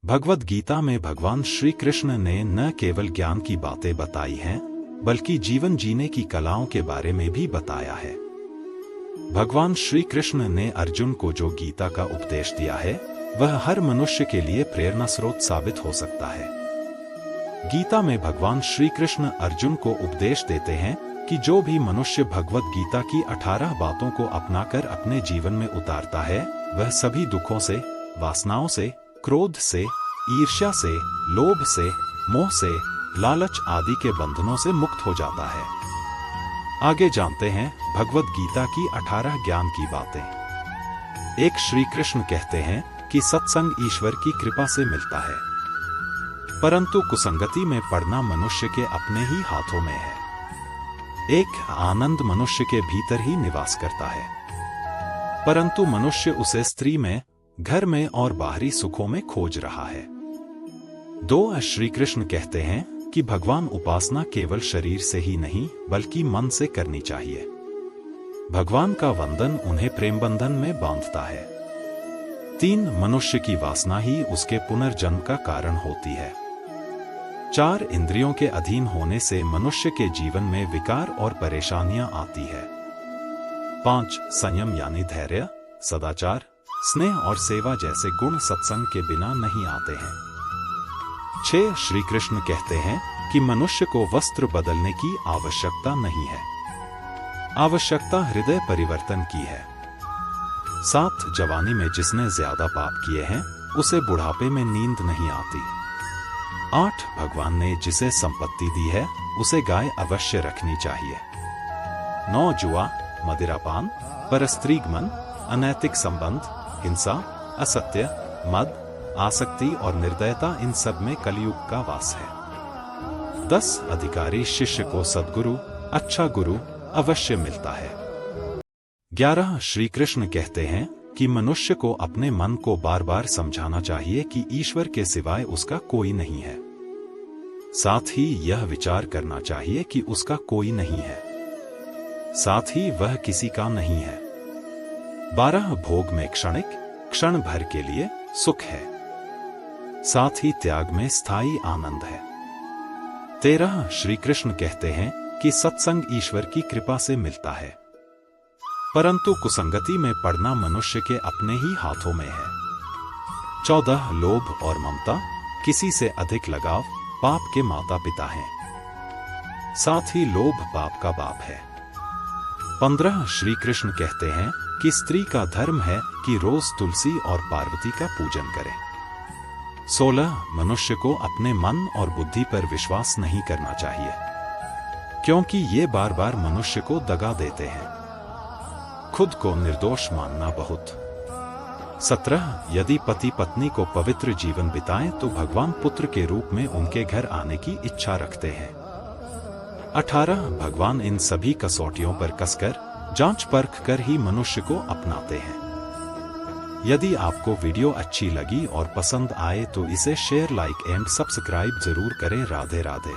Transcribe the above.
भगवद गीता में भगवान श्री कृष्ण ने न केवल ज्ञान की बातें बताई हैं, बल्कि जीवन जीने की कलाओं के बारे में भी बताया है। भगवान श्री कृष्ण ने अर्जुन को जो गीता का उपदेश दिया है, वह हर मनुष्य के लिए प्रेरणा स्रोत साबित हो सकता है। गीता में भगवान श्री कृष्ण अर्जुन को उपदेश देते हैं कि जो भी मनुष्य भगवद गीता की 18 बातों को अपनाकर अपने जीवन में उतारता है, वह सभी दुखों से, वासनाओं से, क्रोध से, ईर्ष्या से, लोभ से, मोह से, लालच आदि के बंधनों से मुक्त हो जाता है। आगे जानते हैं भगवद गीता की 18 ज्ञान की बातें। एक श्री कृष्ण कहते हैं कि सत्संग ईश्वर की कृपा से मिलता है, परंतु कुसंगति में पड़ना मनुष्य के अपने ही हाथों में है। एक आनंद मनुष्य के भीतर ही निवास करता है, परंतु मनुष्य उसे स्त्री में, घर में और बाहरी सुखों में खोज रहा है। 2 श्री कृष्ण कहते हैं कि भगवान उपासना केवल शरीर से ही नहीं बल्कि मन से करनी चाहिए। भगवान का वंदन उन्हें प्रेम बंधन में बांधता है। 3 मनुष्य की वासना ही उसके पुनर्जन्म का कारण होती है। 4 इंद्रियों के अधीन होने से मनुष्य के जीवन में विकार और परेशानियां आती है। 5 संयम यानी धैर्य, सदाचार, स्नेह और सेवा जैसे गुण सत्संग के बिना नहीं आते हैं। 6 श्री कृष्ण कहते हैं कि मनुष्य को वस्त्र बदलने की आवश्यकता नहीं है, आवश्यकता हृदय परिवर्तन की है। 7 जवानी में जिसने ज्यादा पाप किए हैं, उसे बुढ़ापे में नींद नहीं आती। 8 भगवान ने जिसे संपत्ति दी है, उसे गाय अवश्य रखनी चाहिए। 9 जुआ, मदिरापान, परस्त्रीगमन, अनैतिक संबंध, हिंसा, असत्य, मद, आसक्ति और निर्दयता इन सब में कलयुग का वास है। 10 अधिकारी शिष्य को सद्गुरु, अच्छा गुरु अवश्य मिलता है। 11 श्री कृष्ण कहते हैं कि मनुष्य को अपने मन को बार बार समझाना चाहिए कि ईश्वर के सिवाय उसका कोई नहीं है। साथ ही यह विचार करना चाहिए कि उसका कोई नहीं है, साथ ही वह किसी का नहीं है। 12 भोग में क्षणिक, क्षण भर के लिए सुख है, साथ ही त्याग में स्थायी आनंद है। 13 श्री कृष्ण कहते हैं कि सत्संग ईश्वर की कृपा से मिलता है, परंतु कुसंगति में पड़ना मनुष्य के अपने ही हाथों में है। 14 लोभ और ममता, किसी से अधिक लगाव पाप के माता पिता हैं, साथ ही लोभ पाप का बाप है। 15 श्री कृष्ण कहते हैं कि स्त्री का धर्म है कि रोज तुलसी और पार्वती का पूजन करे। 16 मनुष्य को अपने मन और बुद्धि पर विश्वास नहीं करना चाहिए, क्योंकि ये बार बार मनुष्य को दगा देते हैं। खुद को निर्दोष मानना बहुत। 17 यदि पति पत्नी को पवित्र जीवन बिताएं तो भगवान पुत्र के रूप में उनके घर आने की इच्छा रखते हैं। 18 भगवान इन सभी कसौटियों पर कसकर, जांच परख कर ही मनुष्य को अपनाते हैं। यदि आपको वीडियो अच्छी लगी और पसंद आए तो इसे शेयर, लाइक एंड सब्सक्राइब जरूर करें। राधे राधे।